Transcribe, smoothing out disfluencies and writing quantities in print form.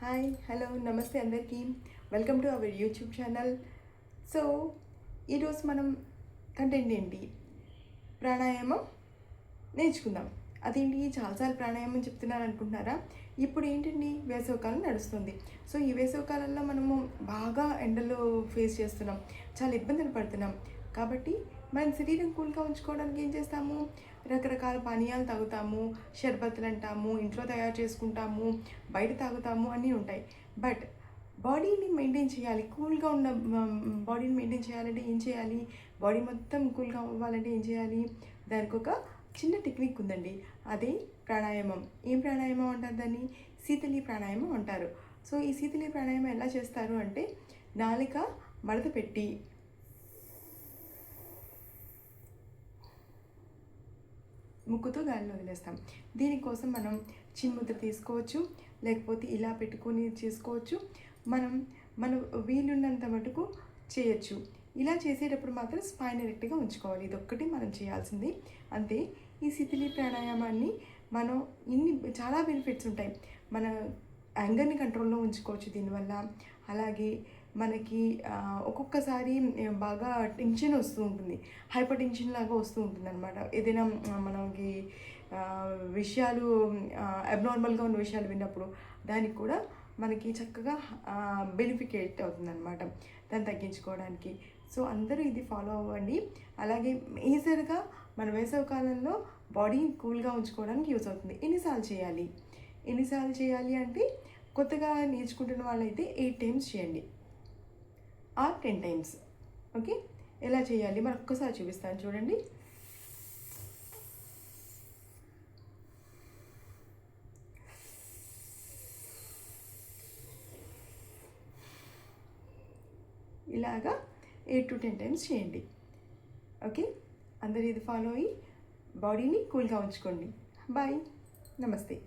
Hi hello నమస్తే అందరికీ welcome to our YouTube channel. So ఈరోజు మనం కంటెంట్ ఏంటి? ప్రాణాయామం నేర్చుకుందాం. అదేంటి చాలాసార్లు ప్రాణాయామం చెప్తున్నాను అనుకుంటున్నారా? ఇప్పుడు ఏంటండి, వేసవికాలం నడుస్తుంది. సో ఈ వేసవికాలంలో మనము బాగా ఎండలో ఫేస్ చేస్తున్నాం, చాలా ఇబ్బందులు పడుతున్నాం. కాబట్టి మనం శరీరం కూల్గా ఉంచుకోవడానికి ఏం చేస్తాము? రకరకాల పానీయాలు తాగుతాము, షర్బత్తులు అంటాము, ఇంట్లో తయారు చేసుకుంటాము, బయట తాగుతాము, అన్నీ ఉంటాయి. బట్ బాడీని మెయింటైన్ చేయాలి, కూల్గా ఉన్న బాడీని మెయింటైన్ చేయాలంటే ఏం చేయాలి? బాడీ మొత్తం కూల్గా అవ్వాలంటే ఏం చేయాలి? దానికి ఒక చిన్న టెక్నిక్ ఉందండి, అదే ప్రాణాయామం. ఏం ప్రాణాయామం అంటారు దాన్ని? శీతలి ప్రాణాయామం అంటారు. సో ఈ శీతలి ప్రాణాయామం ఎలా చేస్తారు అంటే, నాలిక మడత పెట్టి ముక్కుతో గాలిలో వదిలేస్తాం. దీనికోసం మనం చిన్ముద్ర తీసుకోవచ్చు, లేకపోతే ఇలా పెట్టుకొని చేసుకోవచ్చు. మనం మన వీలున్నంత మటుకు చేయొచ్చు. ఇలా చేసేటప్పుడు మాత్రం స్పైన్ ఎరెక్ట్గా ఉంచుకోవాలి. ఇదొక్కటి మనం చేయాల్సింది అంతే. ఈ శిథిలి ప్రాణాయామాన్ని మనం చాలా బెనిఫిట్స్ ఉంటాయి. మన యాంగర్ని కంట్రోల్లో ఉంచుకోవచ్చు దీనివల్ల. అలాగే మనకి ఒక్కొక్కసారి బాగా టెన్షన్ వస్తూ ఉంటుంది, హైపర్ టెన్షన్ లాగా వస్తూ ఉంటుంది అనమాట. ఏదైనా మనకి విషయాలు అబ్నార్మల్గా ఉన్న విషయాలు విన్నప్పుడు దానికి కూడా మనకి చక్కగా బెనిఫికేట్ అవుతుందన్నమాట, దాన్ని తగ్గించుకోవడానికి. సో అందరూ ఇది ఫాలో అవ్వండి. అలాగే మేజర్గా మన వేసవి కాలంలో బాడీని కూల్గా ఉంచుకోవడానికి యూస్ అవుతుంది. ఎన్నిసార్లు చేయాలి అంటే, కొత్తగా నేర్చుకుంటున్న వాళ్ళైతే 8 టైమ్స్ చేయండి ఆర్ 10 టైమ్స్. ఓకే, ఎలా చేయాలి మరొక్కసారి చూపిస్తాను చూడండి. ఇలాగా 8 to 10 టైమ్స్ చేయండి. ఓకే, అందరూ ఇది ఫాలో అయ్యి బాడీని కూల్గా ఉంచుకోండి. బాయ్, నమస్తే.